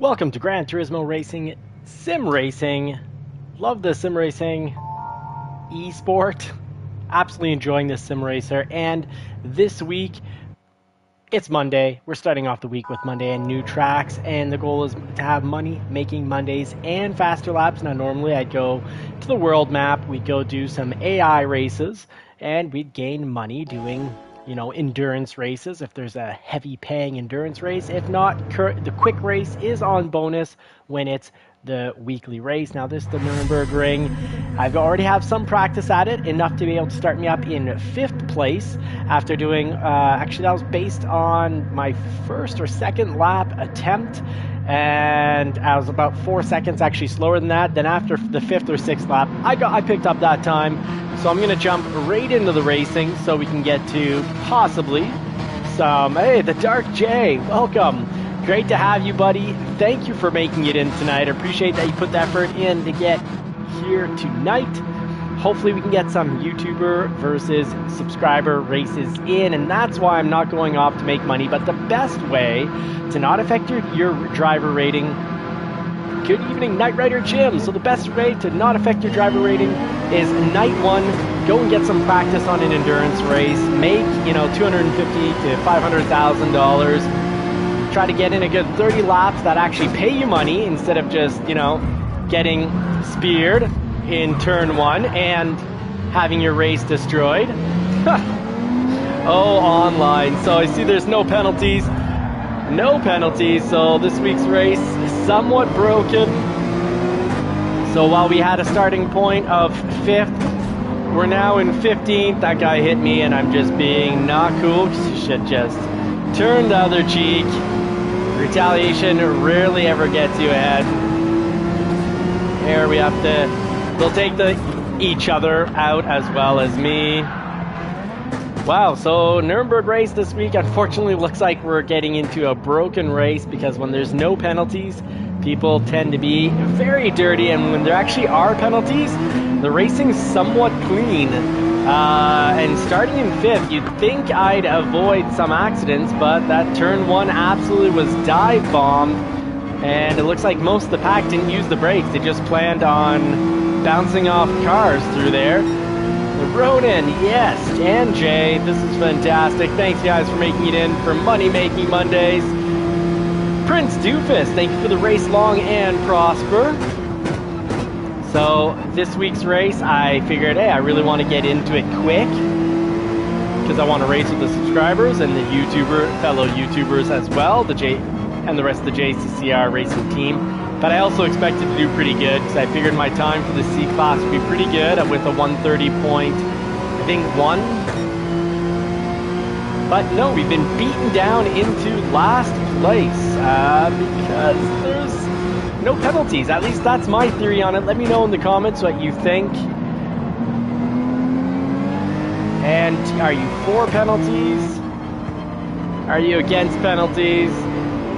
Welcome to Gran Turismo Racing Sim Racing. Love the sim racing esport. Absolutely enjoying this sim racer. And this week, it's Monday. We're starting off the week with Monday and new tracks. And the goal is to have money making Mondays and faster laps. Now, normally I'd go to the world map. We'd go do some AI races. And we'd gain money doing endurance races if there's a heavy paying endurance race. If not, the quick race is on bonus when it's the weekly race. Now this is the Nürburgring. I've already have some practice at it, enough to be able to start me up in 5th place after doing, actually that was based on my first or second lap attempt, and I was about 4 seconds actually slower than that. Then after the 5th or 6th lap, I picked up that time. So I'm going to jump right into the racing so we can get to possibly some... Hey, the Dark J, welcome. Great to have you, buddy. Thank you for making it in tonight. I appreciate that you put the effort in to get here tonight. Hopefully we can get some YouTuber versus subscriber races in, and that's why I'm not going off to make money. But the best way to not affect your driver rating... Good evening, Knight Rider Jim. So the best way to not affect your driver rating is night one, go and get some practice on an endurance race, make, $250,000 to $500,000. Try to get in a good 30 laps that actually pay you money instead of just, getting speared in turn one and having your race destroyed. Oh, online. So I see there's no penalties. No penalties, so this week's race is somewhat broken. So while we had a starting point of 5th, we're now in 15th. That guy hit me and I'm just being not cool, because you should just turn the other cheek. Retaliation rarely ever gets you ahead. Here we have to, they'll take each other out as well as me. Wow, so Nürburgring race this week, unfortunately looks like we're getting into a broken race, because when there's no penalties, people tend to be very dirty, and when there actually are penalties, the racing's somewhat clean. And starting in 5th, you'd think I'd avoid some accidents, but that turn one absolutely was dive bombed, and it looks like most of the pack didn't use the brakes. They just planned on bouncing off cars through there. Ronan, yes, and Jay, this is fantastic. Thanks, guys, for making it in for Money Making Mondays. Prince Doofus, thank you for the race long and prosper. So, this week's race, I figured, hey, I really want to get into it quick, because I want to race with the subscribers and the fellow YouTubers as well, and the rest of the JCCR racing team. But I also expected to do pretty good, because I figured my time for the C class would be pretty good with a 1:30.1. But no, we've been beaten down into last place because there's no penalties. At least that's my theory on it. Let me know in the comments what you think. And are you for penalties? Are you against penalties?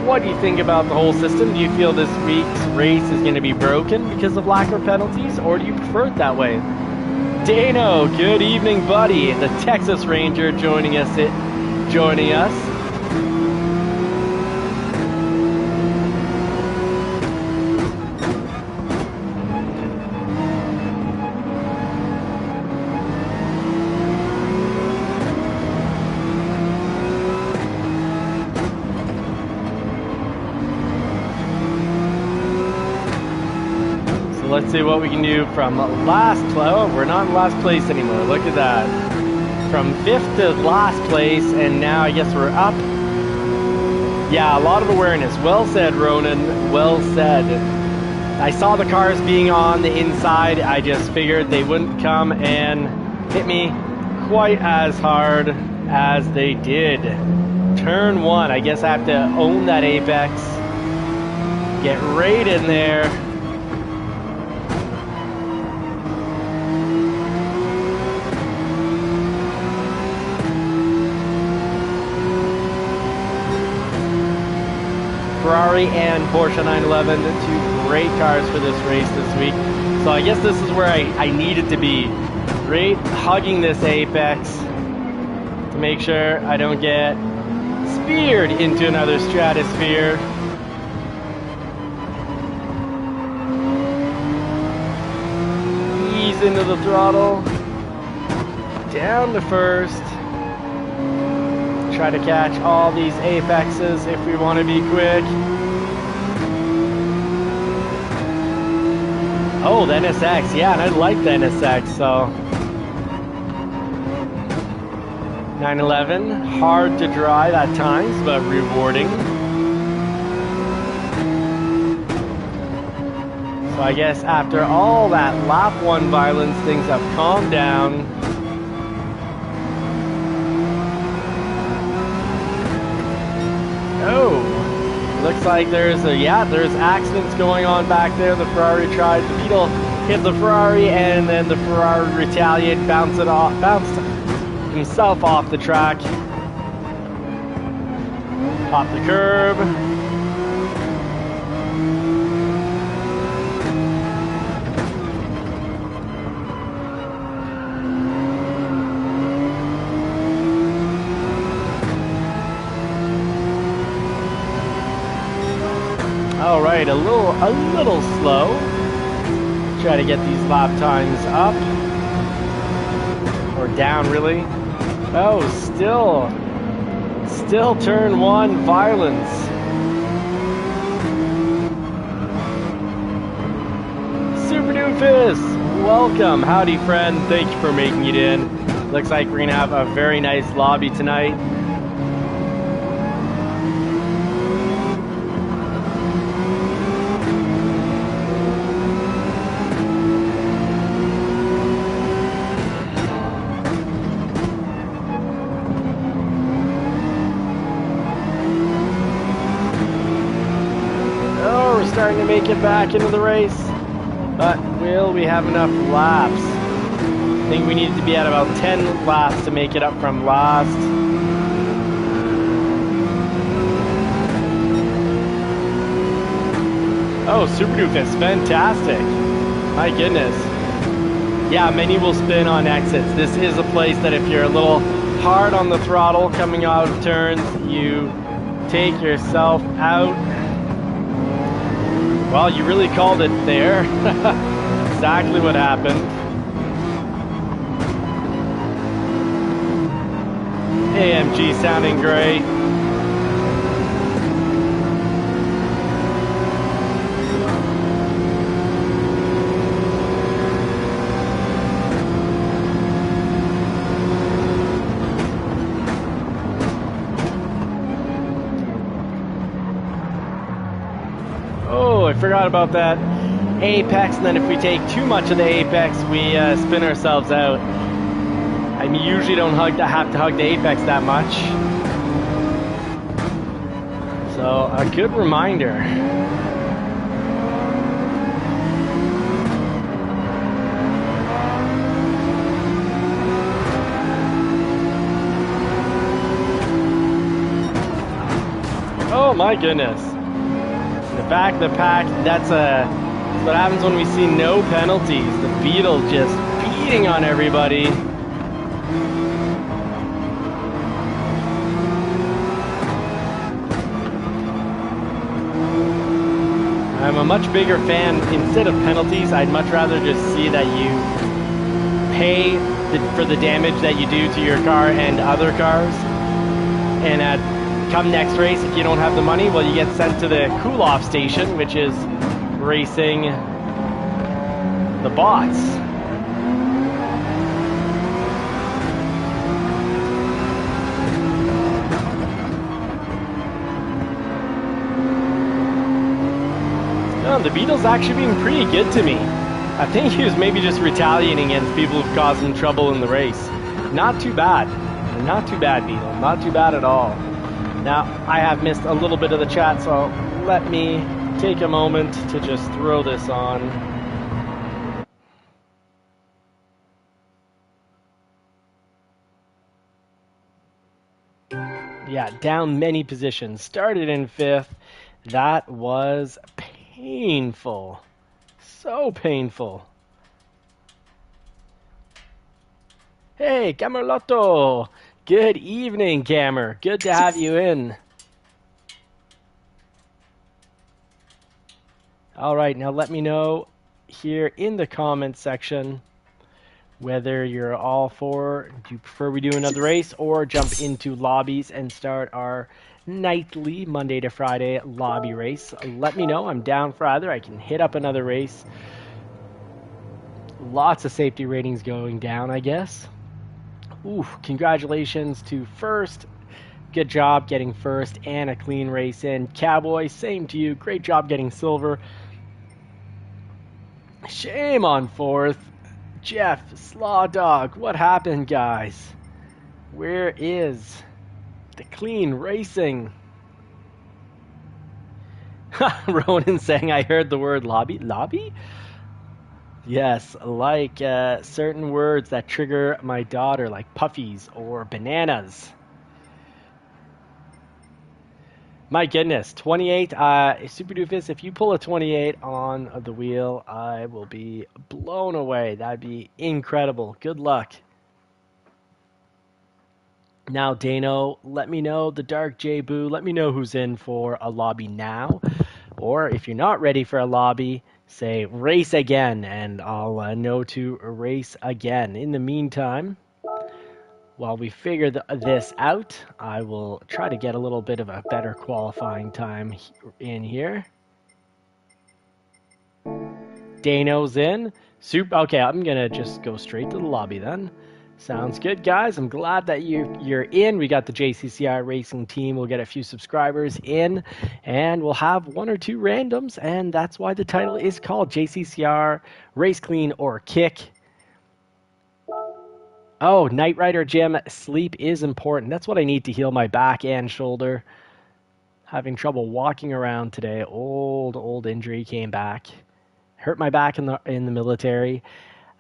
What do you think about the whole system? Do you feel this week's race is going to be broken because of lack of penalties, or do you prefer it that way? Dano, good evening, buddy. The Texas Ranger joining us. Let's see what we can do from last place. Oh, we're not in last place anymore. Look at that. From 5th to last place, and now I guess we're up. Yeah, a lot of awareness. Well said, Ronan. Well said. I saw the cars being on the inside. I just figured they wouldn't come and hit me quite as hard as they did. Turn one. I guess I have to own that apex. Get right in there. Ferrari and Porsche 911, two great cars for this race this week. So I guess this is where I needed to be, right? Hugging this apex to make sure I don't get speared into another stratosphere. into the throttle. Down to first. Try to catch all these apexes if we want to be quick. Oh, the NSX. Yeah, and I like the NSX, so. 911. Hard to drive at times, but rewarding. So I guess after all that lap 1 violence, things have calmed down. Oh, looks like there's accidents going on back there. The Ferrari the Beetle hit the Ferrari, and then the Ferrari retaliated, bounced himself off the track, off the curb. All right, a little slow. Try to get these lap times up or down, really. Oh, still turn 1 violence. Super Doofus, welcome. Howdy, friend. Thank you for making it in. Looks like we're gonna have a very nice lobby tonight. Starting to make it back into the race, but will we have enough laps? I think we need to be at about 10 laps to make it up from last. Oh, Super Doofus, fantastic. My goodness. Yeah, many will spin on exits. This is a place that if you're a little hard on the throttle coming out of turns, you take yourself out. Well, you really called it there. Exactly what happened. AMG sounding great. I forgot about that apex, and then if we take too much of the apex, we spin ourselves out. I mean, usually don't have to hug the apex that much. So, a good reminder. Oh my goodness. The back of the pack, that's what happens when we see no penalties. The Beetle just beating on everybody. I'm a much bigger fan. Instead of penalties, I'd much rather just see that you pay for the damage that you do to your car and other cars. And come next race, if you don't have the money, well, you get sent to the cool-off station, which is racing the bots. No, the Beetle's actually being pretty good to me. I think he was maybe just retaliating against people who've caused him trouble in the race. Not too bad. Not too bad, Beetle. Not too bad at all. Now, I have missed a little bit of the chat, so let me take a moment to just throw this on. Yeah, down many positions. Started in 5th. That was painful. So painful. Hey, Camerlotto! Good evening, Camer. Good to have you in. All right, now let me know here in the comments section whether you're all for, do you prefer we do another race or jump into lobbies and start our nightly Monday to Friday lobby race. Let me know. I'm down for either. I can hit up another race. Lots of safety ratings going down, I guess. Ooh, congratulations to first. Good job getting first and a clean race in. Cowboy, same to you. Great job getting silver. Shame on fourth. Jeff, Slaw Dog, what happened, guys? Where is the clean racing? Ronan saying, I heard the word lobby. Lobby? Yes, like certain words that trigger my daughter, like puffies or bananas. My goodness, 28. Super Doofus, if you pull a 28 on the wheel, I will be blown away. That'd be incredible. Good luck. Now, Dano, let me know, the Dark J Boo, let me know who's in for a lobby now. Or if you're not ready for a lobby, say race again, and I'll know to race again. In the meantime, while we figure this out, I will try to get a little bit of a better qualifying time in here. Dano's in. Okay, I'm going to just go straight to the lobby then. Sounds good, guys. I'm glad that you're in. We got the JCCI racing team. We'll get a few subscribers in, and we'll have one or two randoms, and that's why the title is called JCCR Race Clean or Kick. Oh, Knight Rider Jim, sleep is important. That's what I need to heal my back and shoulder. Having trouble walking around today. Old injury came back. Hurt my back in the military.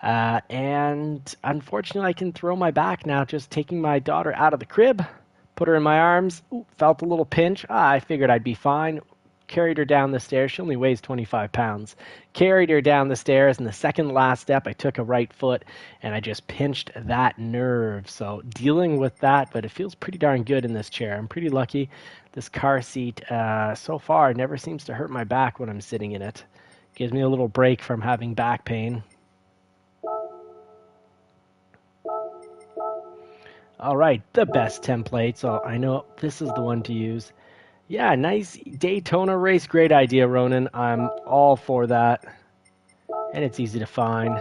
And unfortunately, I can throw my back now just taking my daughter out of the crib. Put her in my arms. Ooh, felt a little pinch. I figured I'd be fine. Carried her down the stairs. She only weighs 25 pounds. Carried her down the stairs, and the second last step, I took a right foot, and I just pinched that nerve. So dealing with that, but it feels pretty darn good in this chair. I'm pretty lucky. This car seat, so far, never seems to hurt my back when I'm sitting in it. Gives me a little break from having back pain. All right, the best template. So I know this is the one to use. Yeah, nice Daytona race. Great idea, Ronan. I'm all for that. And it's easy to find.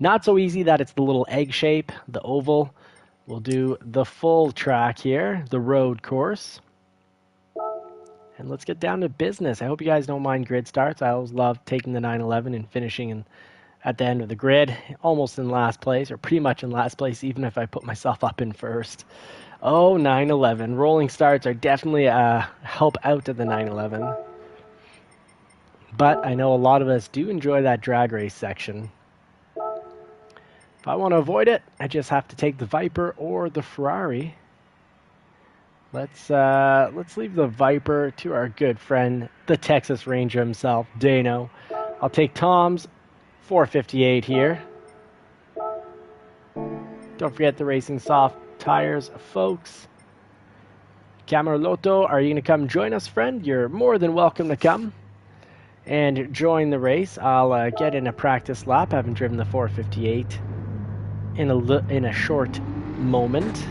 Not so easy that it's the little egg shape, the oval. We'll do the full track here, the road course. And let's get down to business. I hope you guys don't mind grid starts. I always love taking the 911 and finishing at the end of the grid, almost in last place, or pretty much in last place, even if I put myself up in first. Oh, 911. Rolling starts are definitely a help out to the 911. But I know a lot of us do enjoy that drag race section. If I want to avoid it, I just have to take the Viper or the Ferrari. Let's leave the Viper to our good friend, the Texas Ranger himself, Dano. I'll take Tom's 458 here. Don't forget the Racing Soft tires, folks. Camerloto, are you going to come join us, friend? You're more than welcome to come and join the race. I'll get in a practice lap. I haven't driven the 458 in a short moment.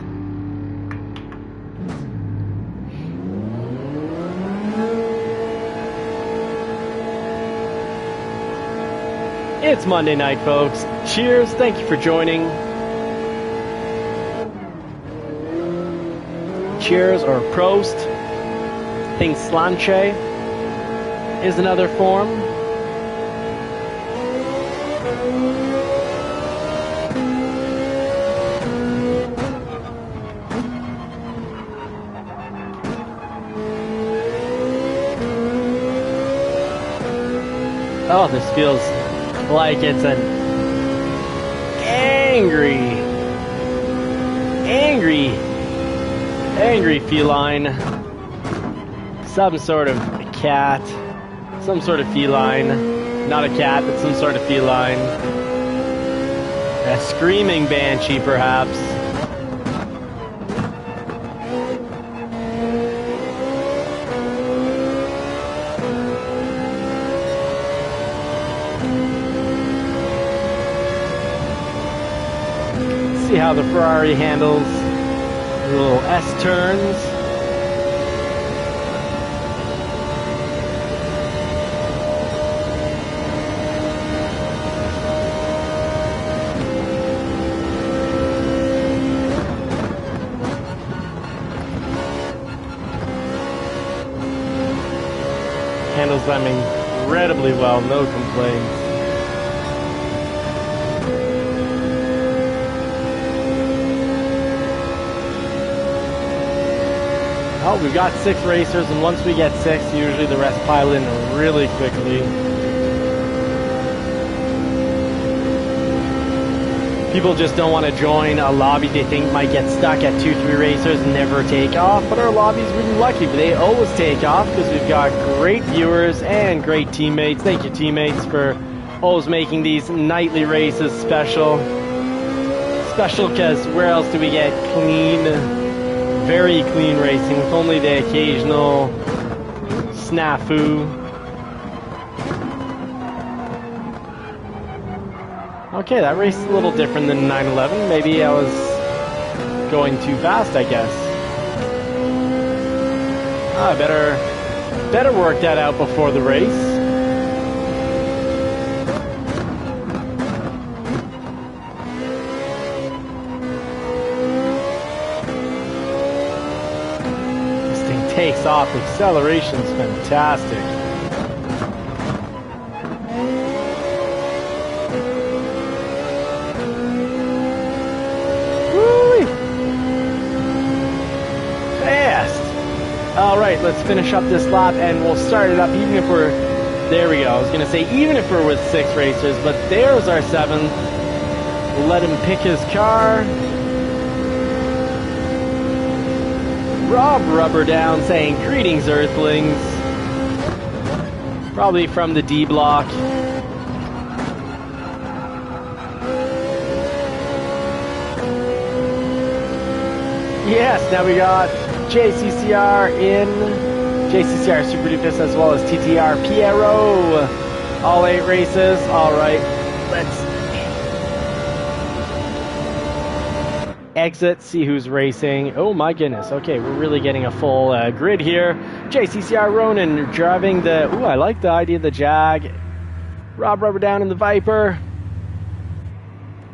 It's Monday night, folks. Cheers. Thank you for joining. Cheers or Prost. I think Slanche is another form. Oh, this feels like it's an angry feline. Some sort of cat. Some sort of feline. Not a cat, but some sort of feline. A screaming banshee, perhaps. how the Ferrari handles the little S turns. Handles them incredibly well, no complaints. Oh, we've got 6 racers, and once we get 6, usually the rest pile in really quickly. People just don't want to join a lobby they think might get stuck at 2-3 racers and never take off, but our lobby's really lucky. They always take off because we've got great viewers and great teammates. Thank you, teammates, for always making these nightly races special. Special because where else do we get clean, very clean racing with only the occasional snafu? Okay, that race is a little different than 911. Maybe I was going too fast, I guess. I better work that out before the race. This thing takes off. The acceleration's fantastic. Alright, let's finish up this lap and we'll start it up even if we're... There we go. I was going to say even if we're with 6 racers, but there's our 7th. We'll let him pick his car. Rob Rubber down saying, "Greetings, Earthlings." Probably from the D block. Yes, now we got JCCR in JCCR Super Doofus as well as TTR Piero. All 8 races. Alright, let's exit, see who's racing. Oh my goodness. Okay, we're really getting a full grid here. JCCR Ronan driving the... Ooh, I like the idea of the Jag. Rob Rubber down in the Viper.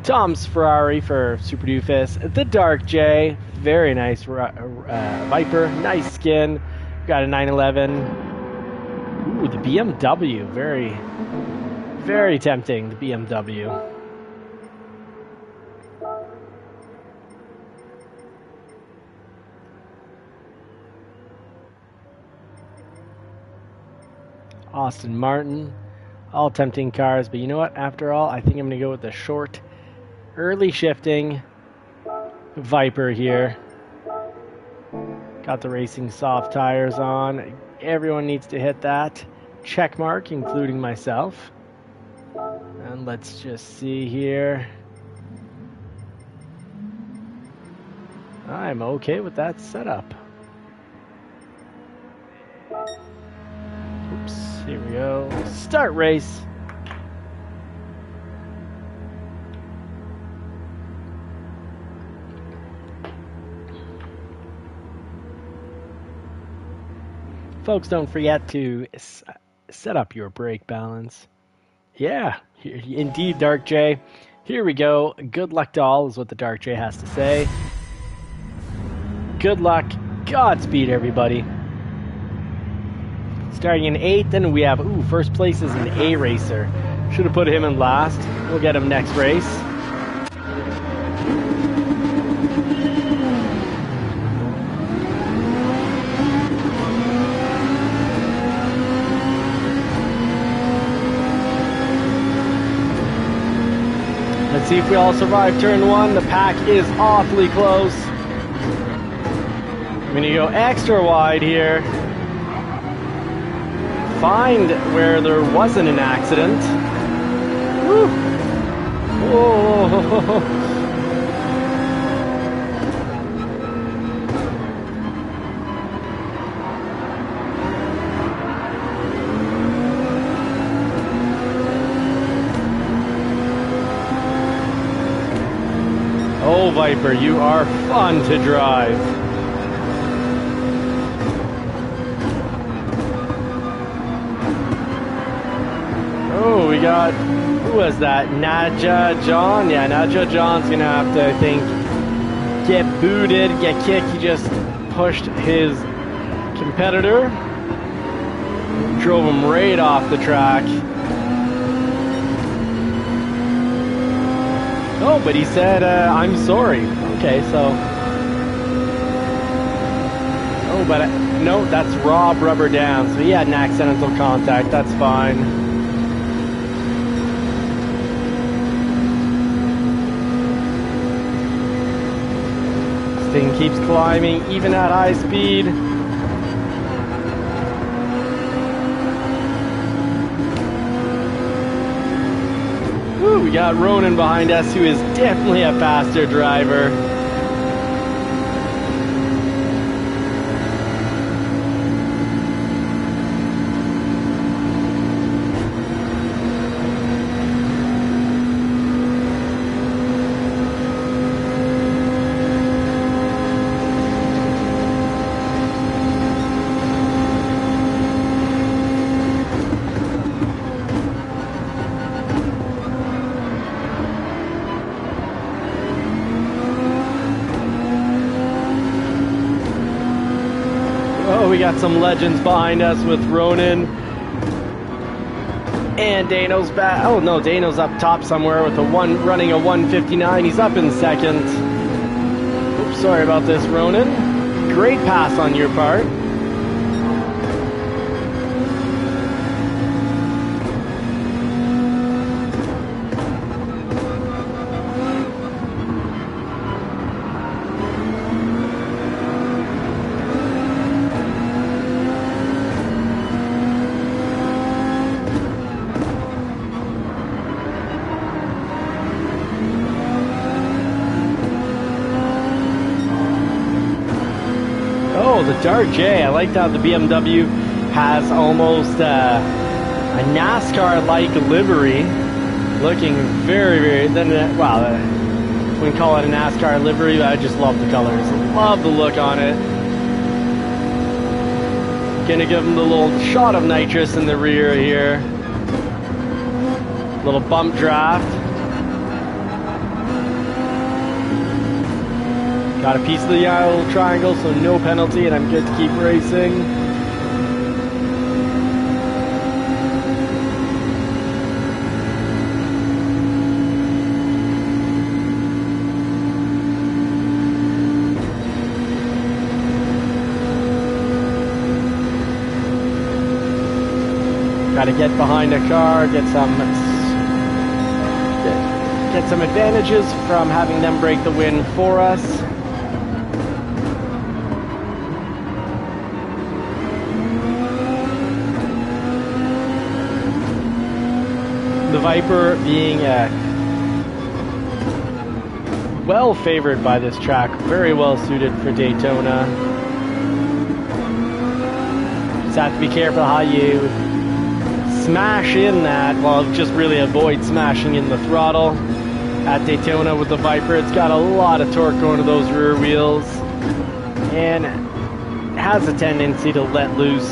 Tom's Ferrari for Super Doofus. The Dark J. Very nice Viper. Nice skin. Got a 911. Ooh, the BMW. Very, very tempting, the BMW. Aston Martin. All tempting cars, but you know what? After all, I think I'm going to go with the short, early shifting Viper here. Got the racing soft tires on. Everyone needs to hit that check mark, including myself. And let's just see here. I'm okay with that setup. Oops, here we go. Start race. Folks, don't forget to set up your brake balance. Yeah, indeed, Dark J. Here we go. Good luck to all is what the Dark J has to say. Good luck. Godspeed, everybody. Starting in 8th, and we have, first place is an A racer. Should have put him in last. We'll get him next race. Let's see if we all survive turn 1. The pack is awfully close. I'm going to go extra wide here. Find where there wasn't an accident. Woo. Whoa. Viper. You are fun to drive. Oh, we got, who was that? Nadja John? Yeah, Nadja John's gonna have to, I think, get booted, get kicked. He just pushed his competitor. Drove him right off the track. Oh, but he said, I'm sorry. Okay, so. Oh, but no, that's Rob Rubber down. So he had an accidental contact. That's fine. This thing keeps climbing, even at high speed. Ooh, we got Ronan behind us, who is definitely a faster driver. We got some legends behind us with Ronan and Dano's back. Oh no, Dano's up top somewhere with running a 159. He's up in second. Oops, sorry about this, Ronan. Great pass on your part. The Dart J, I like how the BMW has almost a NASCAR-like livery, looking very, well, wouldn't call it a NASCAR livery, but I just love the colors, love the look on it. Gonna give them the little shot of nitrous in the rear here, little bump draft. Got a piece of the yellow triangle, so no penalty, and I'm good to keep racing. Got to get behind a car, get some advantages from having them break the wind for us. The Viper being well favored by this track, very well suited for Daytona. Just have to be careful how you smash in that, well, just really avoid smashing in the throttle. At Daytona with the Viper, it's got a lot of torque going to those rear wheels and has a tendency to let loose.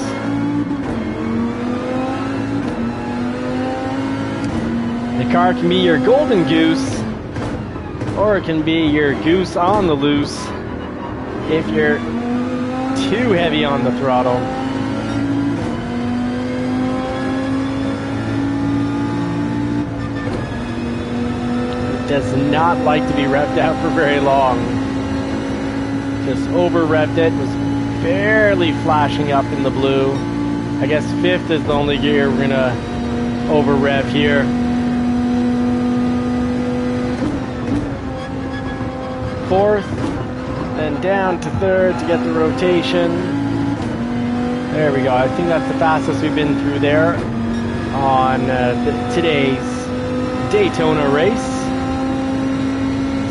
The car can be your golden goose, or it can be your goose on the loose if you're too heavy on the throttle. It does not like to be revved out for very long. Just over-revved it, was barely flashing up in the blue. I guess fifth is the only gear we're gonna over-rev here. Fourth, then down to third to get the rotation. There we go. I think that's the fastest we've been through there on today's Daytona race.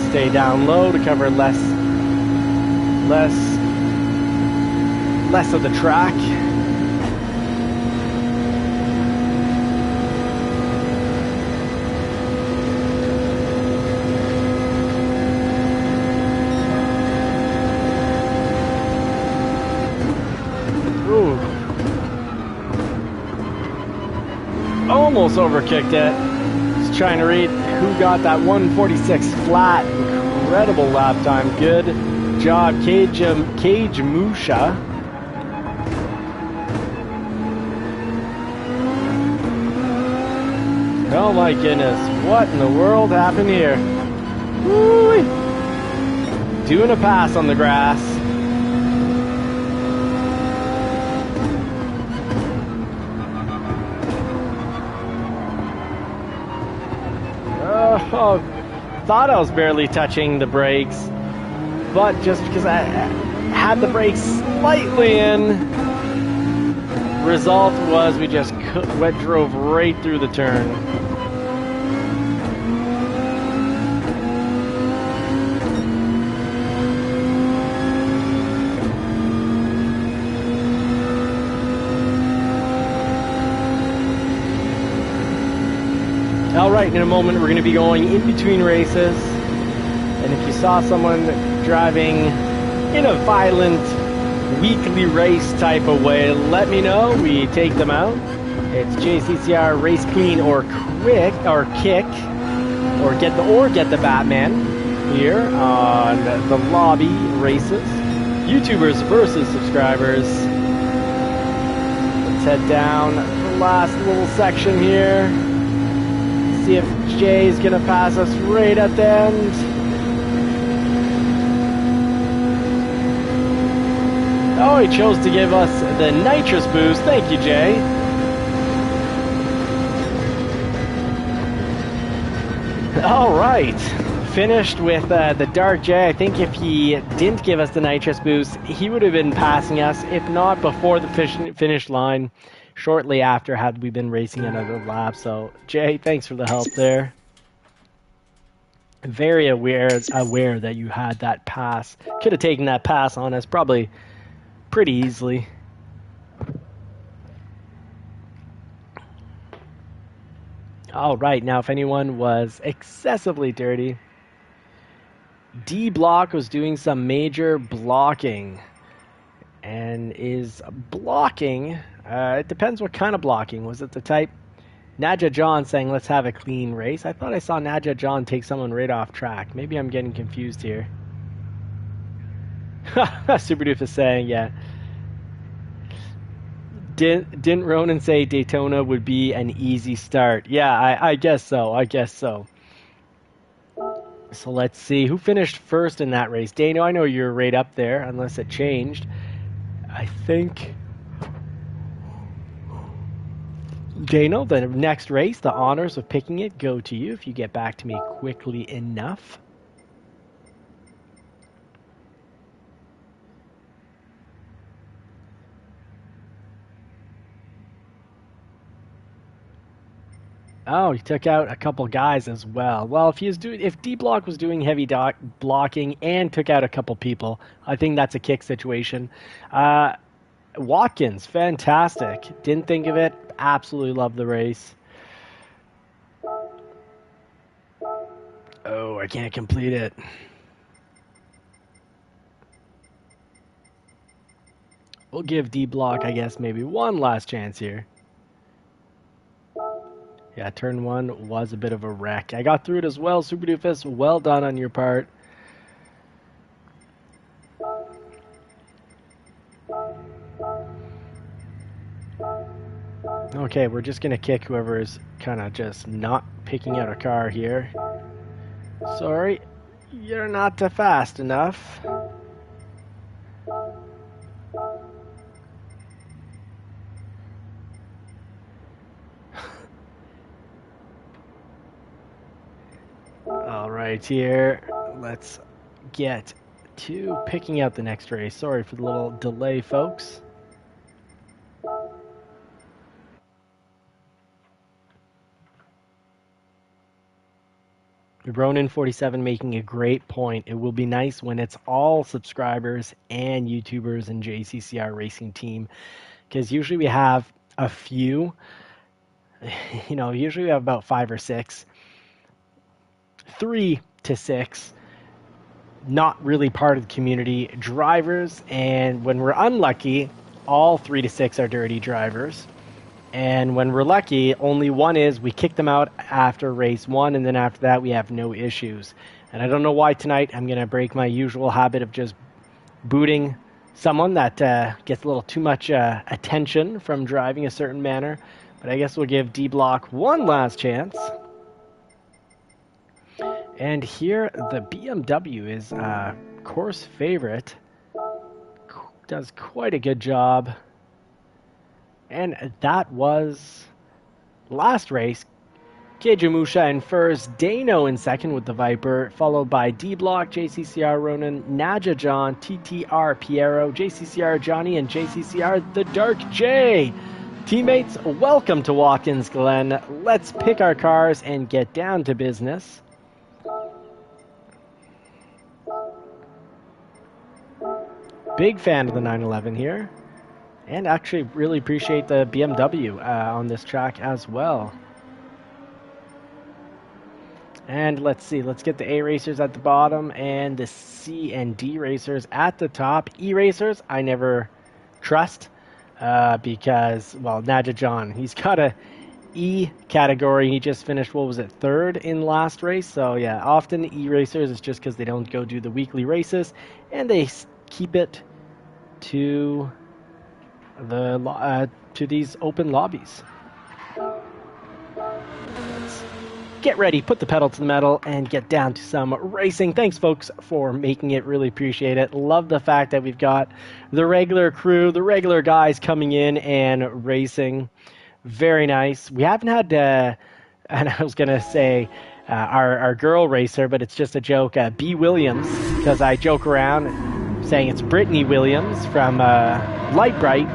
Stay down low to cover less of the track. almost overkicked it. Just trying to read who got that 146 flat. Incredible lap time. Good job, Cage Musha. Oh my goodness, what in the world happened here? Woo-wee. Doing a pass on the grass. Oh, thought I was barely touching the brakes, but just because I had the brakes slightly in, result was we just drove right through the turn. All right, in a moment we're going to be going in between races, and if you saw someone driving in a violent weekly race type of way, let me know. We take them out. It's JCCR Race Clean or Quick or Kick or Get the Batman here on the lobby races. YouTubers versus subscribers. Let's head down the last little section here. See if Jay's gonna pass us right at the end. Oh, he chose to give us the nitrous boost. Thank you, Jay. All right, finished with the Dark J. I think if he didn't give us the nitrous boost, he would have been passing us, if not before the finish line. Shortly after, had we been racing another lap. So, Jay, thanks for the help there. Very aware that you had that pass. Could have taken that pass on us probably pretty easily. All right, now if anyone was excessively dirty, D Block was doing some major blocking and is blocking. It depends what kind of blocking. Was it the type? Nadja John saying, let's have a clean race. I thought I saw Nadja John take someone right off track. Maybe I'm getting confused here. Super Doof is saying, yeah. Didn't Ronan say Daytona would be an easy start? Yeah, I guess so. I guess so. So let's see. Who finished first in that race? Dano, I know you're right up there, unless it changed. I think... Dano, the next race, the honors of picking it go to you if you get back to me quickly enough. Oh, he took out a couple guys as well. Well, if D Block was doing heavy blocking and took out a couple people, I think that's a kick situation. Watkins, fantastic. Didn't think of it. Absolutely love the race. Oh, I can't complete it. We'll give D Block, I guess, maybe one last chance here. Yeah, turn one was a bit of a wreck. I got through it as well, Super Doofus. Well done on your part. Okay, we're just going to kick whoever is kind of just not picking out a car here. Sorry, you're not fast enough. All right, here, let's get to picking out the next race. Sorry for the little delay, folks. Ronin47 making a great point. It will be nice when it's all subscribers and YouTubers and JCCR Racing Team, because usually we have a few, usually we have about 5 or 6, 3 to 6, not really part of the community drivers, and when we're unlucky, all 3 to 6 are dirty drivers. And when we're lucky, only one is. We kick them out after race 1, and then after that, we have no issues. And I don't know why tonight I'm going to break my usual habit of just booting someone that gets a little too much attention from driving a certain manner. But I guess we'll give D-Block one last chance. And here, the BMW is course favorite. Does quite a good job. And that was last race. Kejumusha in first, Dano in second with the Viper, followed by D-Block, JCCR Ronan, Naja John, TTR Piero, JCCR Johnny, and JCCR the Dark J. Teammates, welcome to Watkins Glen. Let's pick our cars and get down to business. Big fan of the 911 here. And actually really appreciate the BMW on this track as well. And let's see, let's get the A racers at the bottom and the C and D racers at the top. E racers, I never trust because, well, Naja John, he's got a E category. He just finished, what was it, third in last race. So yeah, often E racers is just because they don't go do the weekly races and they keep it to the to these open lobbies. Let's get ready, put the pedal to the metal, and get down to some racing. Thanks, folks, for making it. Really appreciate it. Love the fact that we've got the regular crew, the regular guys coming in and racing. Very nice. We haven't had, and I was going to say our girl racer, but it's just a joke, B. Williams, because I joke around saying it's Brittany Williams from Light Bright,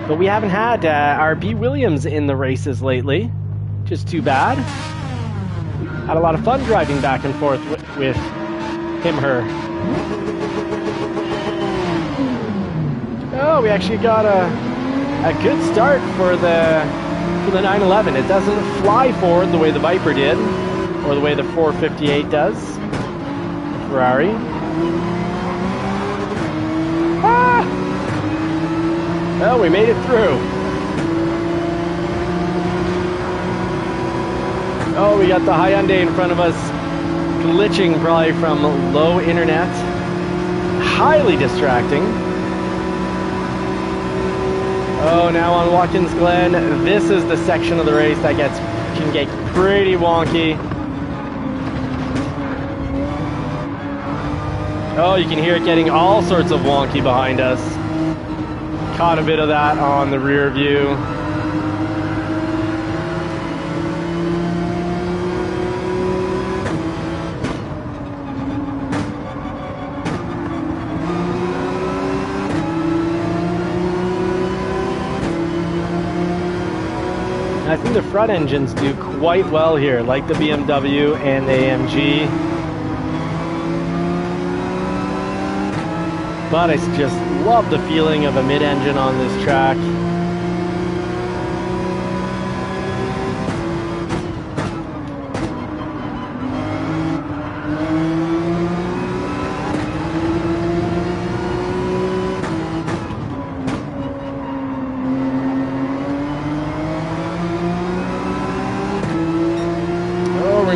but we haven't had our B. Williams in the races lately. Just too bad. Had a lot of fun driving back and forth with him, her. Oh, we actually got a good start for the 911. It doesn't fly forward the way the Viper did, or the way the 458 does. The Ferrari. Ah! Well, we made it through. Oh, we got the Hyundai in front of us, glitching probably from low internet. Highly distracting. Oh, now on Watkins Glen, this is the section of the race that can get pretty wonky. Oh, you can hear it getting all sorts of wonky behind us. Caught a bit of that on the rear view. I think the front engines do quite well here, like the BMW and the AMG. But I just love the feeling of a mid-engine on this track.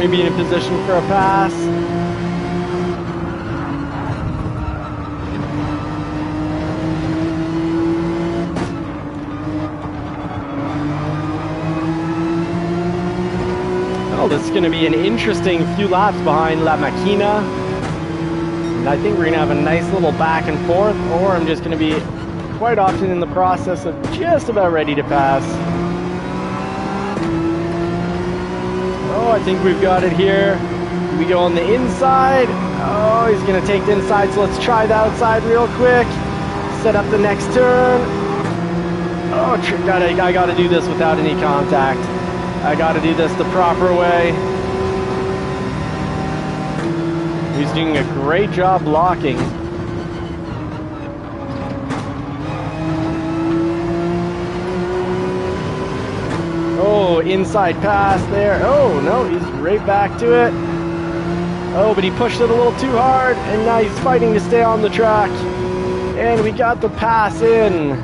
Be in a position for a pass. Oh, this is going to be an interesting few laps behind La Machina. And I think we're going to have a nice little back and forth, or I'm just going to be quite often in the process of just about ready to pass. Oh, I think we've got it here. We go on the inside. Oh, he's going to take the inside, so let's try the outside real quick. Set up the next turn. Oh, I got to do this without any contact. I got to do this the proper way. He's doing a great job blocking. Oh, inside pass there. Oh, no, he's right back to it. Oh, but he pushed it a little too hard, and now he's fighting to stay on the track. And we got the pass in.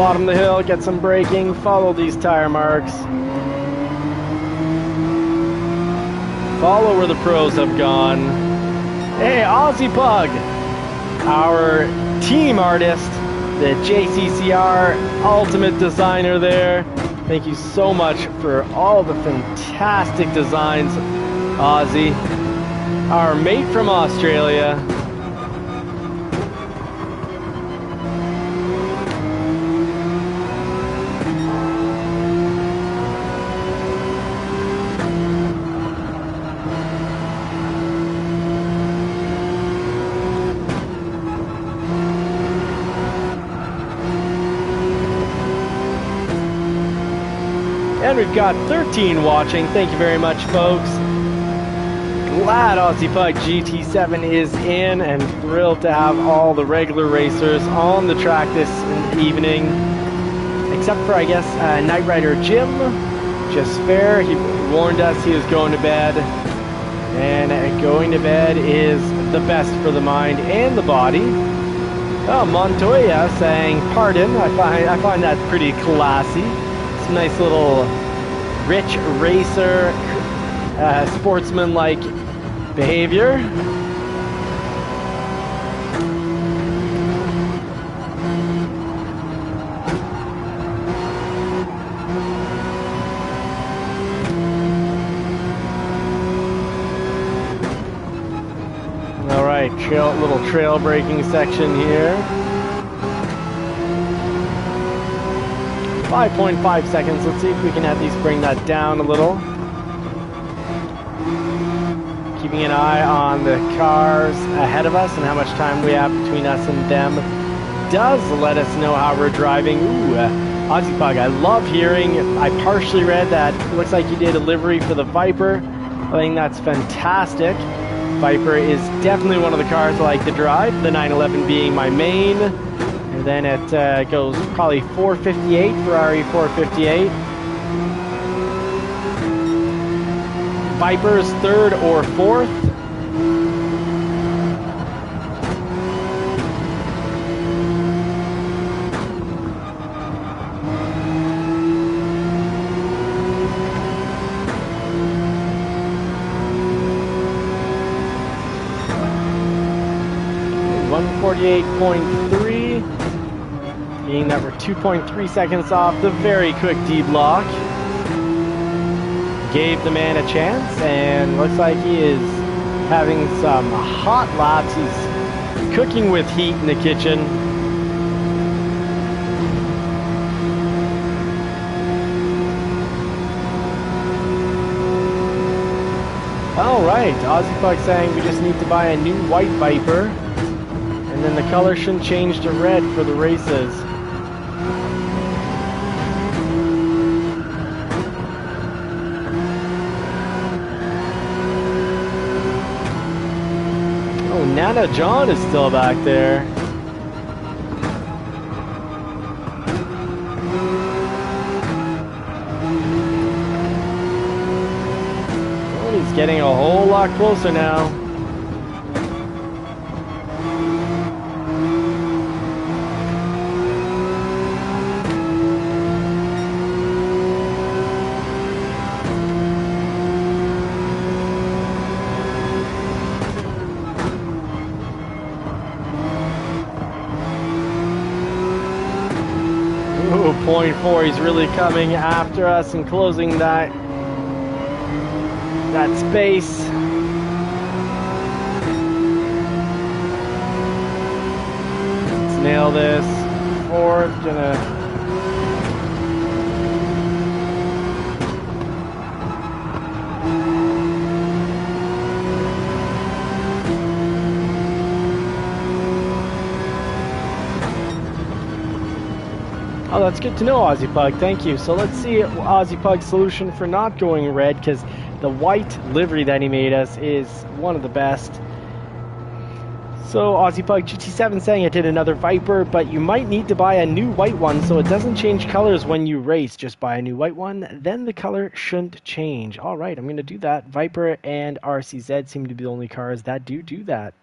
Bottom of the hill, get some braking, follow these tire marks. Follow where the pros have gone. Hey, Aussie Pug, our team artist, the JCCR ultimate designer there. Thank you so much for all the fantastic designs, Aussie. Our mate from Australia. And we've got 13 watching. Thank you very much, folks. Glad Aussie Pug GT7 is in, and thrilled to have all the regular racers on the track this evening. Except for, I guess, Knight Rider Jim. Just fair. He warned us he was going to bed. And going to bed is the best for the mind and the body. Oh, Montoya saying pardon. I find that pretty classy. Some nice little rich racer, sportsman-like behavior. All right, little trail braking section here. 5.5 seconds. Let's see if we can at least bring that down a little. Keeping an eye on the cars ahead of us and how much time we have between us and them does let us know how we're driving. Ooh, Aussie Pug, I love hearing. I partially read that it looks like you did a livery for the Viper. I think that's fantastic. Viper is definitely one of the cars I like to drive, the 911 being my main. And then it goes probably 458, Ferrari 458. Viper's third or fourth. .3, meaning that we're 2.3 seconds off the very quick D-block. Gave the man a chance, and looks like he is having some hot laps. He's cooking with heat in the kitchen. All right, Aussie Pug saying we just need to buy a new white Viper. And then the color shouldn't change to red for the races. Oh, Nana John is still back there. Oh, he's getting a whole lot closer now. Ooh, 0.4, he's really coming after us and closing that space. Let's nail this. Fourth, gonna... Oh, that's good to know, Aussie Pug. Thank you. So let's see Aussie Pug's solution for not going red, because the white livery that he made us is one of the best. So Aussie Pug GT7 saying I did another Viper, but you might need to buy a new white one so it doesn't change colors when you race. Just buy a new white one, then the color shouldn't change. All right, I'm going to do that. Viper and RCZ seem to be the only cars that do that.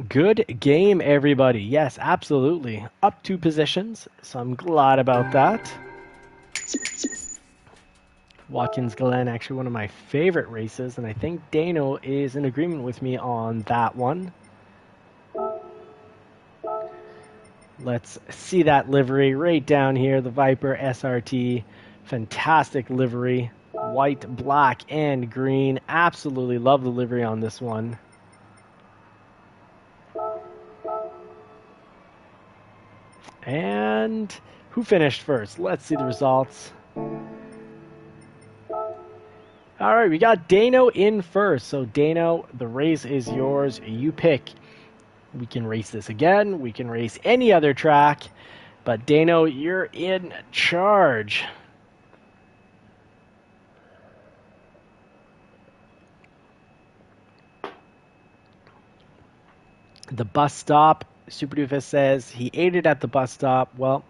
Good game, everybody. Yes, absolutely. Up 2 positions, so I'm glad about that. Watkins Glen, actually one of my favorite races, and I think Dano is in agreement with me on that one. Let's see that livery right down here, the Viper SRT. Fantastic livery. White, black, and green. Absolutely love the livery on this one. And who finished first? Let's see the results. All right, we got Dano in first. So Dano, the race is yours. You pick. We can race this again. We can race any other track. But Dano, you're in charge. The bus stop. Super Doofus says he ate it at the bus stop. Well,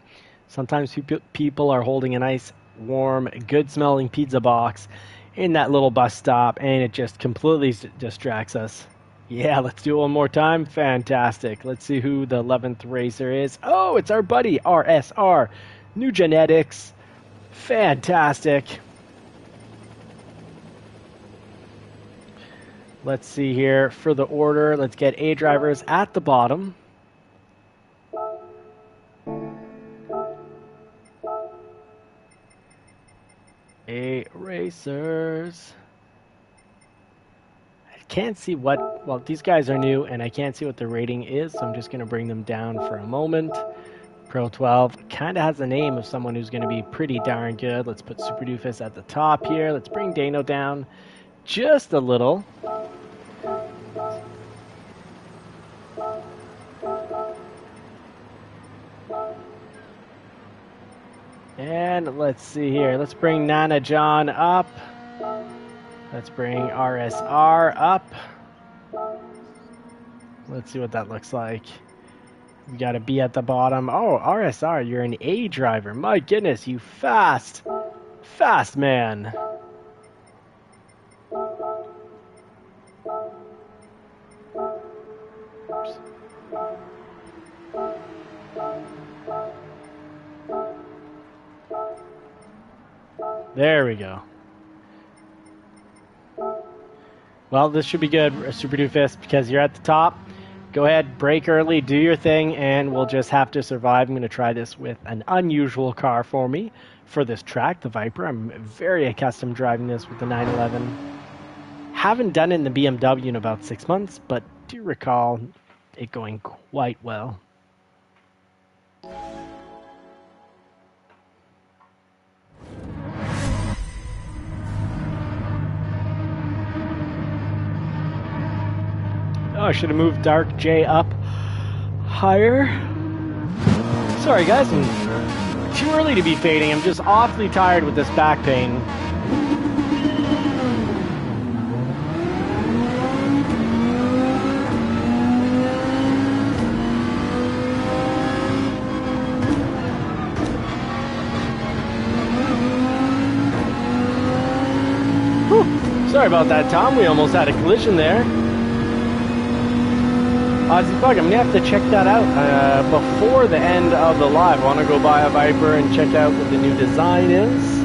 sometimes people are holding a nice, warm, good-smelling pizza box in that little bus stop, and it just completely distracts us. Yeah, let's do it one more time. Fantastic. Let's see who the 11th racer is. Oh, it's our buddy, RSR. New genetics. Fantastic. Let's see here for the order. Let's get A drivers at the bottom. A racers. I can't see what, well, these guys are new and I can't see what the rating is, so I'm just going to bring them down for a moment. Pro 12 kind of has the name of someone who's going to be pretty darn good. Let's put Super Doofus at the top here. Let's bring Dano down just a little. And let's see here. Let's bring Nana John up. Let's bring RSR up. Let's see what that looks like. We got a B at the bottom. Oh, RSR, you're an A driver. My goodness, you fast man. Oops. There we go. Well, this should be good, Super Doofus, because you're at the top. Go ahead, brake early, do your thing, and we'll just have to survive. I'm going to try this with an unusual car for me for this track, the Viper. I'm very accustomed driving this with the 911. Haven't done it in the BMW in about 6 months, but do recall it going quite well. Oh, I should have moved Dark J up higher. Sorry guys, I'm too early to be fading. I'm just awfully tired with this back pain. Whew. Sorry about that, Tom. We almost had a collision there. Ozzy Bug, I'm going to have to check that out before the end of the live. I want to go buy a Viper and check out what the new design is.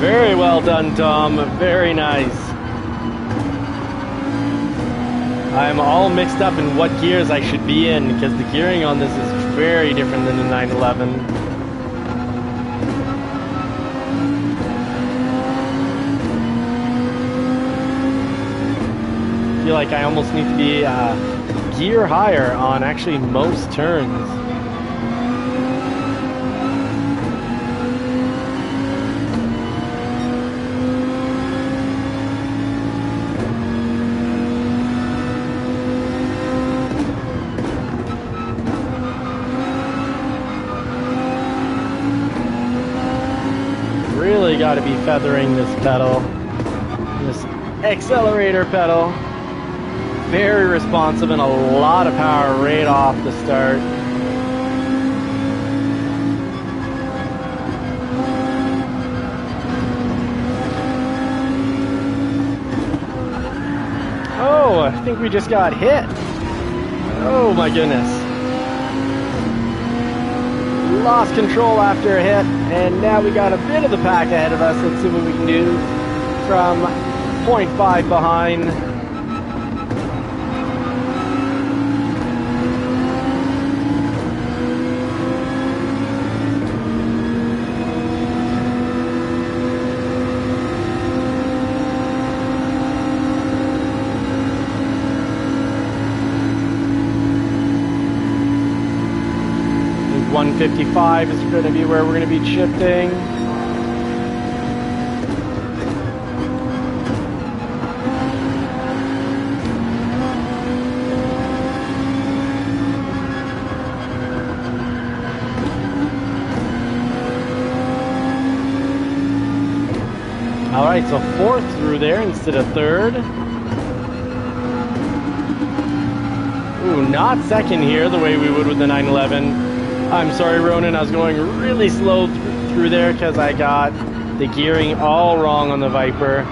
Very well done, Tom. Very nice. I'm all mixed up in what gears I should be in because the gearing on this is very different than the 911. I feel like I almost need to be gear higher on actually most turns. Really got to be feathering this pedal, this accelerator pedal. very responsive and a lot of power right off the start. Oh, I think we just got hit. Oh my goodness. Lost control after a hit, and now we got a bit of the pack ahead of us. Let's see what we can do from 0.5 behind. I think 155 is going to be where we're going to be shifting. All right, so fourth through there instead of third. Ooh, not second here the way we would with the 911. I'm sorry, Ronan, I was going really slow through there because I got the gearing all wrong on the Viper.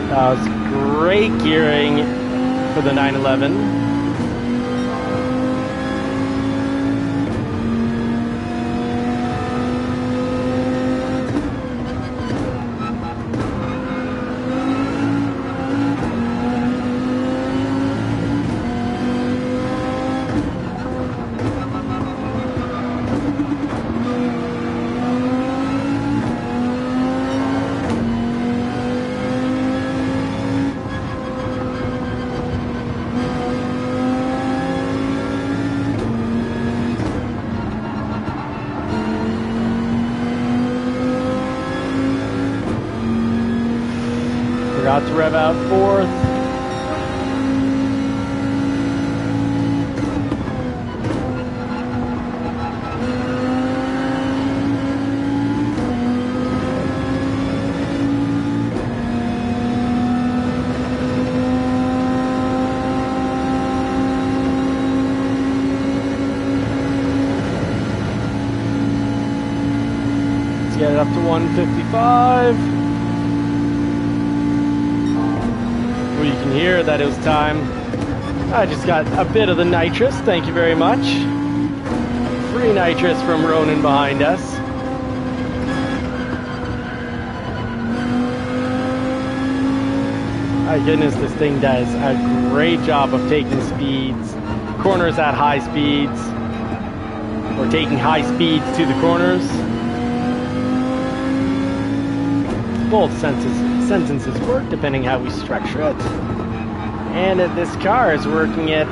That was great gearing for the 911. Forgot to rev out fourth. Let's get it up to 155. You can hear that it was time. I just got a bit of the nitrous, thank you very much. Free nitrous from Ronan behind us. My goodness, this thing does a great job of taking speeds, corners at high speeds, or taking high speeds to the corners. Both sentences work depending how we structure it, and this car is working it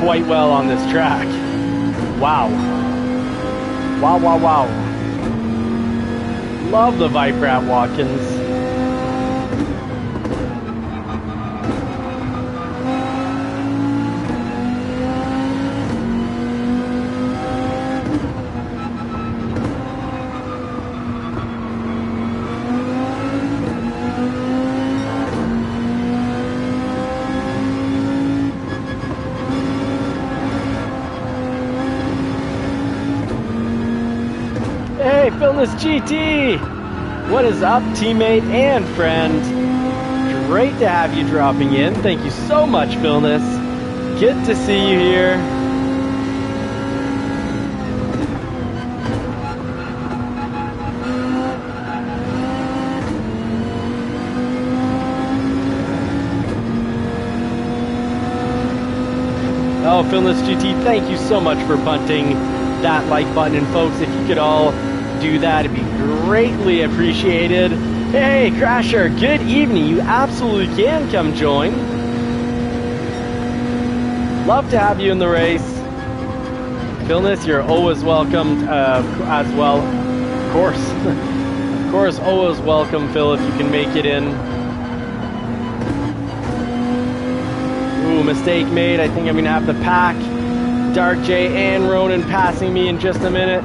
quite well on this track. Wow, wow, wow, wow. Love the Viper at Watkins. Hey, Philness GT! What is up, teammate and friend? Great to have you dropping in. Thank you so much, Philness. Good to see you here. Oh, Philness GT, thank you so much for punting that like button. And folks, if you could all do that, it'd be greatly appreciated. Hey, Crasher, good evening. You absolutely can come join. Love to have you in the race. Philness, you're always welcomed as well. Of course. Of course, always welcome, Phil, if you can make it in. Ooh, mistake made. I think I'm going to have the pack. Dark J and Ronan passing me in just a minute.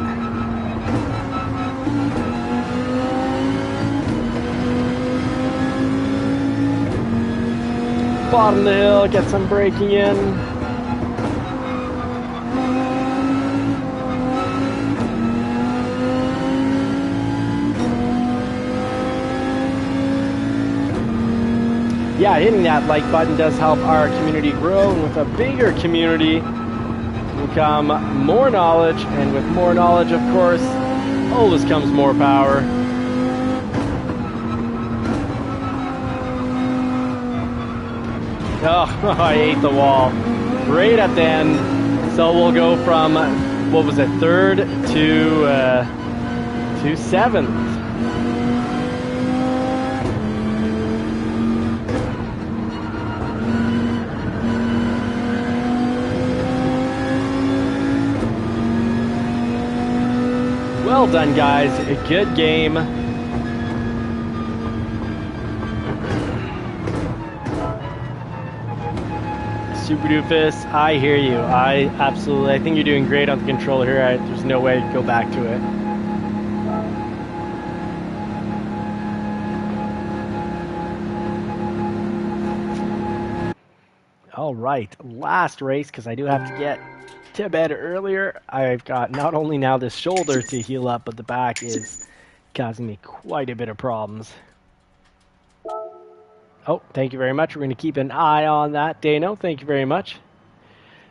bottom of the hill, get some braking in. Yeah, hitting that like button does help our community grow, and with a bigger community will come more knowledge, and with more knowledge, of course, always comes more power. Oh, I ate the wall right at the end. So we'll go from, what was it, third to seventh. Well done, guys. A good game. Super Doofus, I hear you. I think you're doing great on the controller here. There's no way to go back to it. All right, last race, because I do have to get to bed earlier. I've got not only now this shoulder to heal up, but the back is causing me quite a bit of problems. Oh, thank you very much. We're going to keep an eye on that. Dano, thank you very much.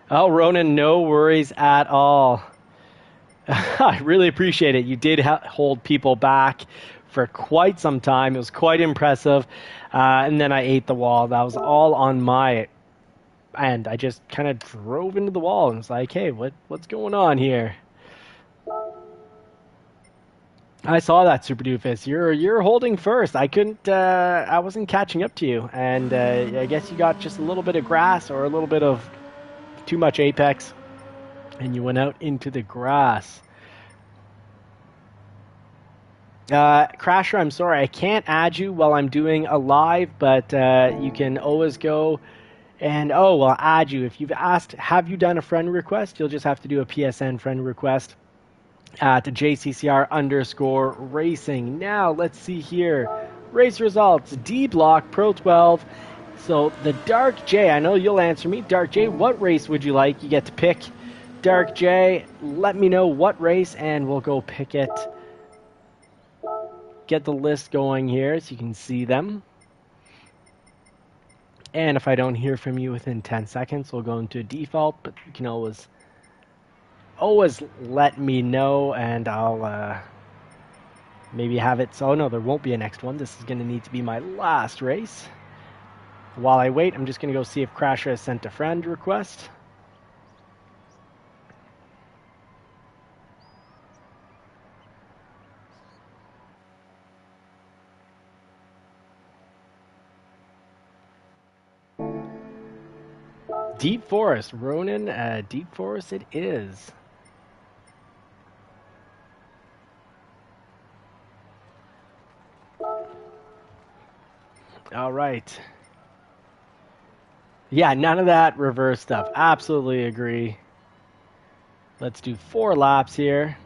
Oh, Ronan, no worries at all. I really appreciate it. You did hold people back for quite some time. It was quite impressive. And then I ate the wall. That was all on my end. I just kind of drove into the wall and was like, hey, what's going on here? I saw that, Super Doofus. You're holding first. I wasn't catching up to you. And I guess you got just a little bit of grass or a little bit of too much apex. And you went out into the grass. Crasher, I'm sorry, I can't add you while I'm doing a live, but you can always go and, I'll add you. If you've asked, have you done a friend request, you'll just have to do a PSN friend request at JCCR_racing. Now, let's see here. Race results, D Block, Pro 12. So, the Dark J, I know you'll answer me. Dark J, what race would you like? You get to pick. Dark J, let me know what race, and we'll go pick it. Get the list going here so you can see them. And if I don't hear from you within 10 seconds, we'll go into default, but you can always let me know, and I'll maybe have it. So, no, there won't be a next one. This is going to need to be my last race. While I wait, I'm just going to go see if Crasher has sent a friend request. Deep Forest, Ronan, Deep Forest it is. All right. Yeah, none of that reverse stuff. Absolutely agree. Let's do 4 laps here.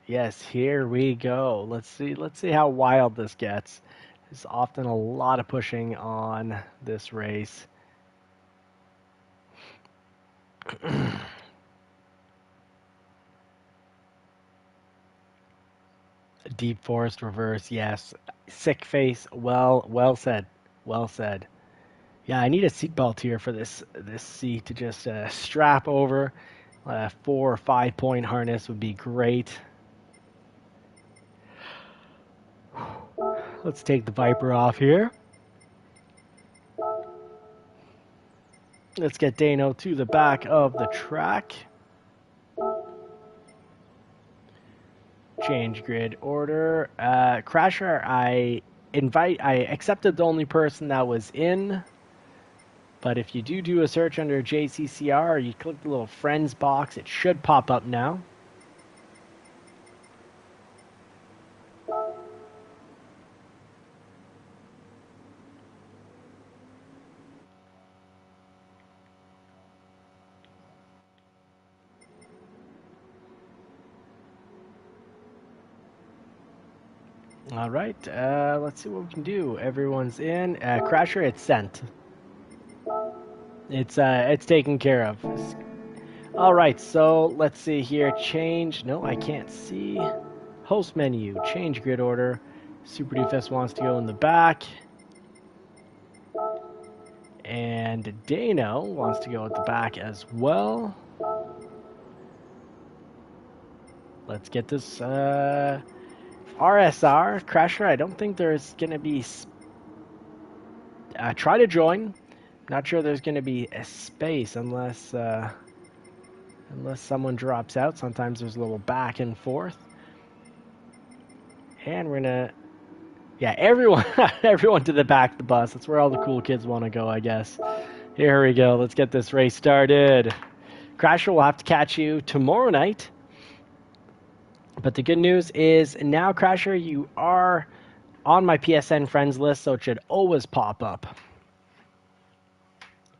Yes, here we go. Let's see how wild this gets. There's often a lot of pushing on this race. Deep Forest reverse, yes. Sick face, well said. Well said. Yeah, I need a seatbelt here for this seat to just strap over. 4 or 5 point harness would be great. Let's take the Viper off here. Let's get Dano to the back of the track. Change grid order. Crasher, I accepted the only person that was in. But if you do a search under JCCR, you click the little friends box, it should pop up now. All right, let's see what we can do. Everyone's in. Crasher, it's sent. It's taken care of. All right, so let's see here. Change. No, I can't see. Host menu. Change grid order. Super Doofus wants to go in the back. And Dano wants to go at the back as well. Let's get this RSR. Crasher, I don't think there's going to be... try to join. Not sure there's going to be a space unless someone drops out. Sometimes there's a little back and forth. And we're going to... Yeah, everyone to the back of the bus. That's where all the cool kids want to go, I guess. Here we go. Let's get this race started. Crasher, will have to catch you tomorrow night. But the good news is now, Crasher, you are on my PSN friends list, so it should always pop up.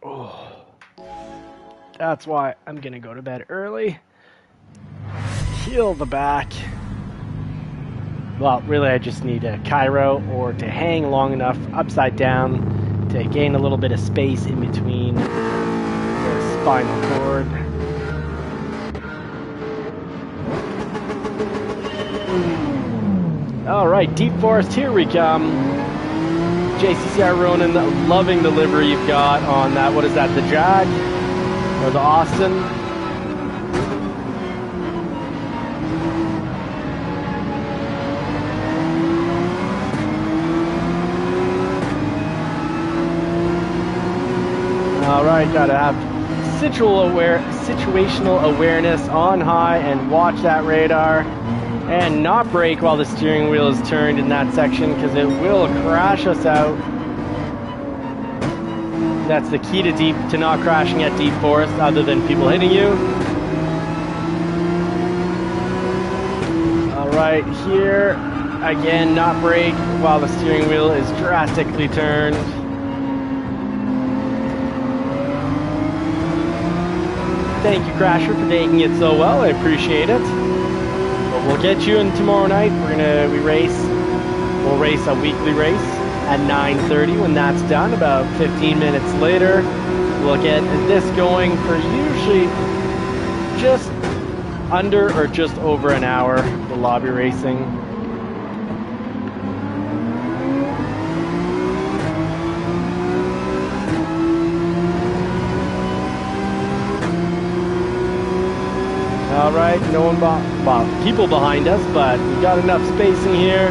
Oh, that's why I'm going to go to bed early. Heal the back. Well, really, I just need a Cairo or to hang long enough upside down to gain a little bit of space in between the spinal cord. All right, Deep Forest, here we come. JCCR Ronan, loving the livery you've got on that. What is that, the Jag? Or the Austin? All right, gotta have situational awareness on high and watch that radar and not brake while the steering wheel is turned in that section because it will crash us out. That's the key to not crashing at Deep Forest other than people hitting you. All right, here again, not brake while the steering wheel is drastically turned. Thank you, Crasher, for taking it so well. I appreciate it. But we'll get you in tomorrow night. We'll race a weekly race at 9:30. When that's done, about 15 minutes later, we'll get this going for usually just under or just over an hour, the lobby racing. All right, no one people behind us, but we've got enough spacing here.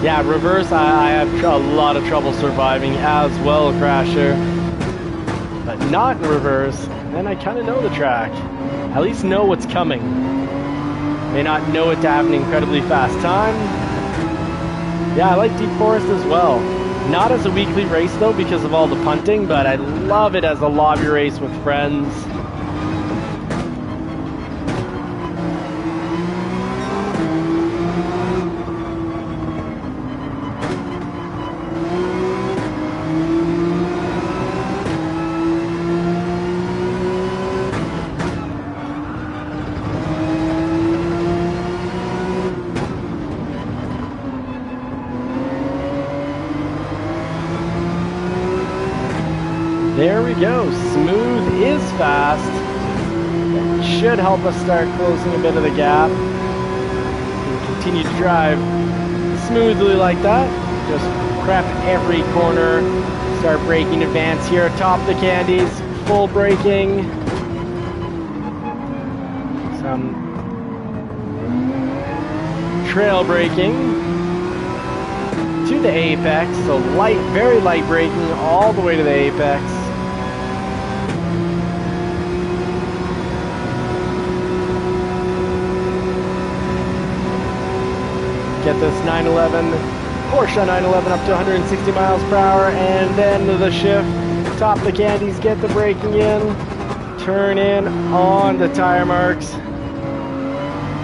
Yeah, reverse, I have a lot of trouble surviving as well, Crasher. But not in reverse, then I kind of know the track. At least know what's coming. May not know it to have an incredibly fast time. Yeah, I like Deep Forest as well. Not as a weekly race though because of all the punting, but I love it as a lobby race with friends. There we go. Smooth is fast. That should help us start closing a bit of the gap. And continue to drive smoothly like that. Just prep every corner. Start braking advance here atop the candies. Full braking. Some trail braking to the apex. So light, very light braking all the way to the apex. Get this 911, Porsche 911 up to 160 miles per hour, and then the shift, top the candies, get the braking in, turn in on the tire marks.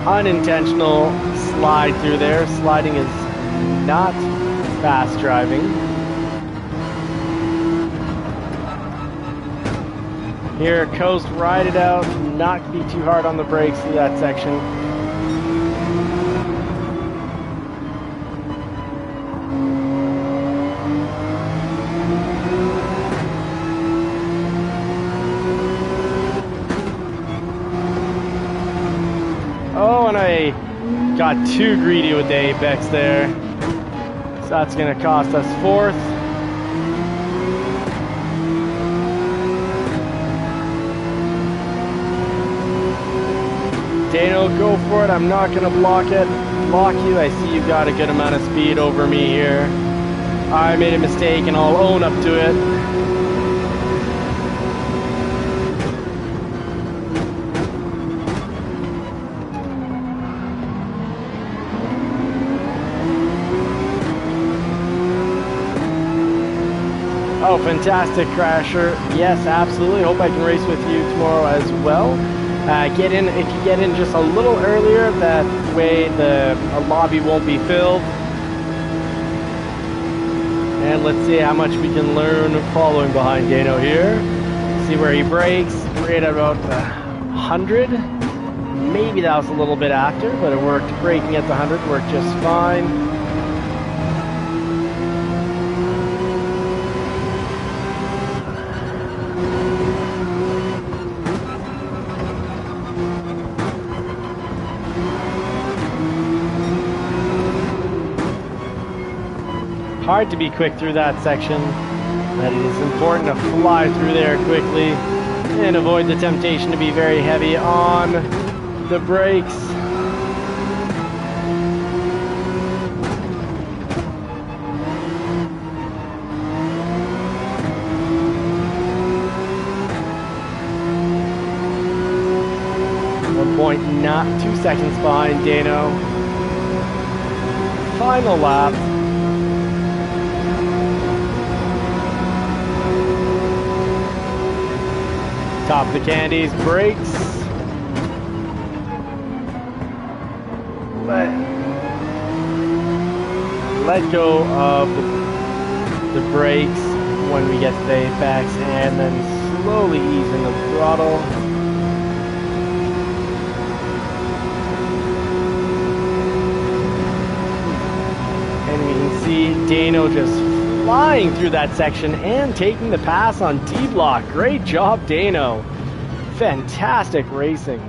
Unintentional slide through there. Sliding is not fast driving. Here, coast, ride it out, not be too hard on the brakes through that section. got too greedy with the apex there. So that's going to cost us 4th. Dano, go for it. I'm not going to block you. I see you've got a good amount of speed over me here. I made a mistake and I'll own up to it. Oh, fantastic, Crasher. Yes, absolutely. Hope I can race with you tomorrow as well. Get in, if you get in just a little earlier, that way the lobby won't be filled. And let's see how much we can learn following behind Dano here. See where he brakes. Right at about 100. Maybe that was a little bit after, but it worked. Braking at the 100 worked just fine. Hard to be quick through that section, but it is important to fly through there quickly and avoid the temptation to be very heavy on the brakes. Not 2 seconds behind Dano. Final lap. Top of the candies, brakes. Let go of the brakes when we get to the apex, and then slowly ease into the throttle. And we can see Dano just flying through that section and taking the pass on D-block. Great job, Dano. Fantastic racing.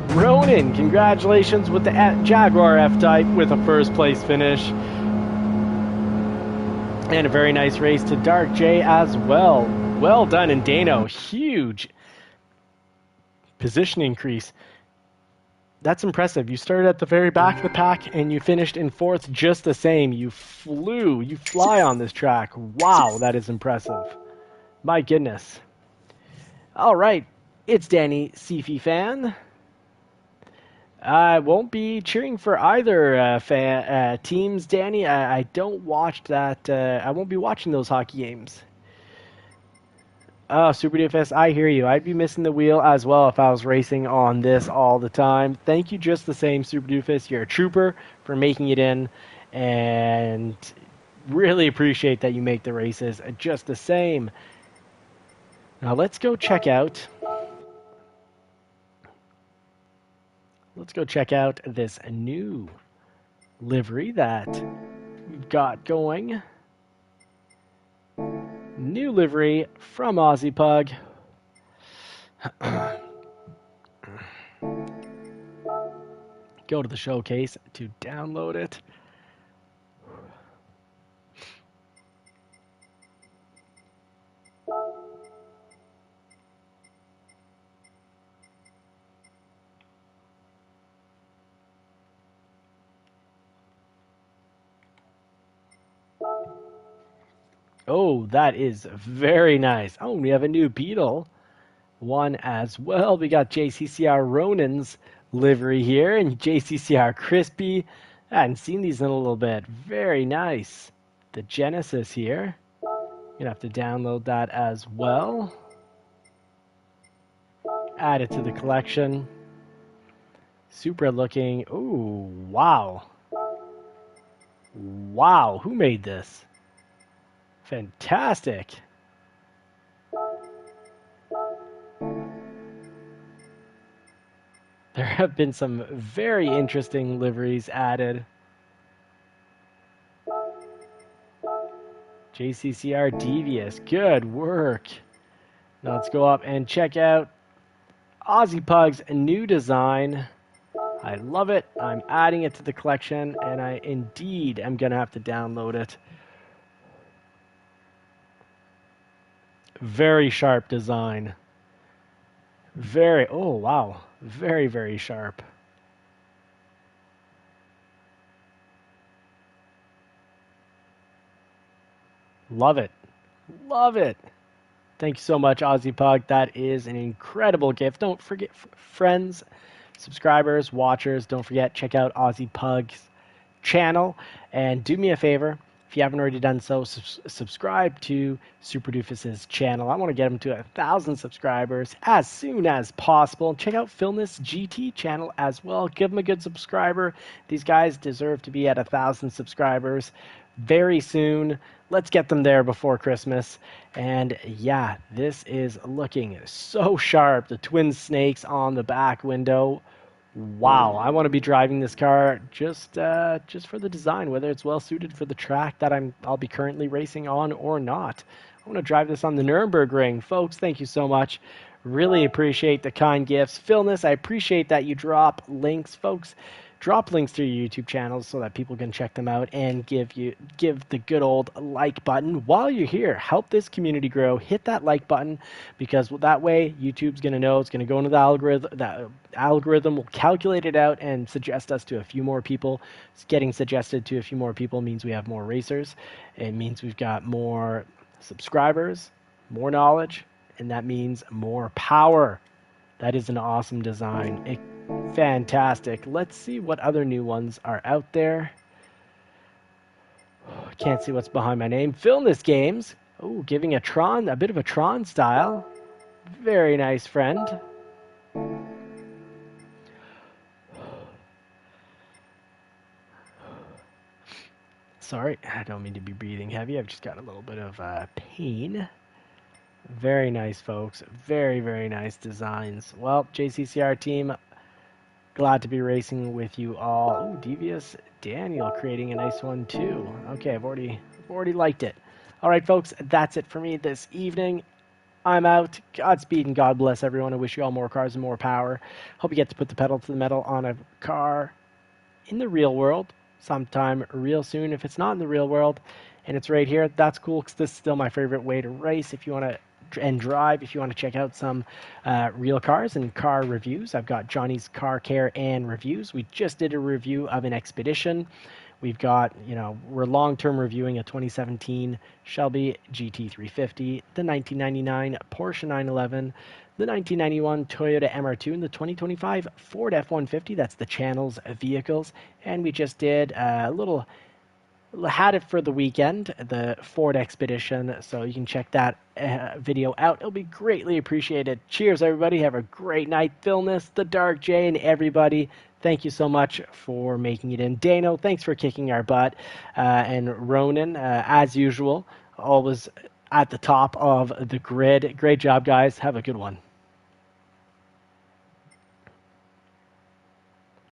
Ronan, congratulations with the Jaguar F-Type with a first place finish. And a very nice race to Dark J as well. Well done, and Dano, huge position increase. That's impressive. You started at the very back of the pack and you finished in 4th just the same. You fly on this track. Wow, that is impressive. My goodness. All right, it's Danny, Sifi fan. I won't be cheering for either teams, Danny. I don't watch that. I won't be watching those hockey games. Oh, Super DFS, I hear you. I'd be missing the wheel as well if I was racing on this all the time. Thank you just the same, Super Doofus. You're a trooper for making it in, and really appreciate that you make the races just the same. Now let's go check out. Let's go check out this new livery that we've got going. New livery from Aussie Pug. Go to the showcase to download it. Oh, that is very nice. Oh, we have a new Beetle one as well. We got JCCR Ronan's livery here and JCCR Crispy. I hadn't seen these in a little bit. Very nice. The Genesis here. You're gonna have to download that as well. Add it to the collection. Super looking. Ooh, wow. Wow, who made this? Fantastic. There have been some very interesting liveries added. JCCR Devious, good work. Now let's go up and check out Aussie Pug's new design. I love it. I'm adding it to the collection, and I indeed am going to have to download it. Very sharp design. Oh wow. Very, very sharp. Love it. Love it. Thank you so much, Aussie Pug. That is an incredible gift. Don't forget, friends, subscribers, watchers, don't forget, check out Aussie Pug's channel. And do me a favor, if you haven't already done so, subscribe to Super Doofus's channel. I want to get him to 1,000 subscribers as soon as possible. Check out Philness GT channel as well. Give him a good subscriber. These guys deserve to be at 1,000 subscribers very soon. Let's get them there before Christmas. And yeah, this is looking so sharp. The twin snakes on the back window. Wow, I want to be driving this car just for the design, whether it's well suited for the track that I'll be currently racing on or not. I want to drive this on the Nürburgring. Folks, thank you so much. Really appreciate the kind gifts. Philness, I appreciate that you drop links, folks. Drop links to your YouTube channels so that people can check them out and give the good old like button while you're here. Help this community grow. Hit that like button because that way YouTube's going to know. It's going to go into the algorithm. That algorithm will calculate it out and suggest us to a few more people. Getting suggested to a few more people means we have more racers. It means we've got more subscribers, more knowledge, and that means more power. That is an awesome design. Fantastic. Let's see what other new ones are out there. Can't see what's behind my name. Philness Games. Oh, giving a bit of a Tron style. Very nice, friend. Sorry, I don't mean to be breathing heavy. I've just got a little bit of pain. Very nice, folks. Very, very nice designs. Well, JCCR team, glad to be racing with you all. Oh, Devious Daniel creating a nice one too. Okay, I've already liked it. All right, folks, that's it for me this evening. I'm out. Godspeed and God bless everyone. I wish you all more cars and more power. Hope you get to put the pedal to the metal on a car in the real world sometime real soon. If it's not in the real world and it's right here, that's cool because this is still my favorite way to race. If you want to and drive, if you want to check out some real cars and car reviews, I've got Johnny's Car Care and Reviews. We just did a review of an Expedition. We've got, we're long-term reviewing a 2017 Shelby GT350, the 1999 Porsche 911, the 1991 Toyota MR2, and the 2025 Ford F-150. That's the channel's vehicles. And we just did had it for the weekend, the Ford Expedition, so you can check that video out. It'll be greatly appreciated. Cheers, everybody. Have a great night. Philness, the Dark J, and everybody, thank you so much for making it in. Dano, thanks for kicking our butt. And Ronan, as usual, always at the top of the grid. Great job, guys. Have a good one.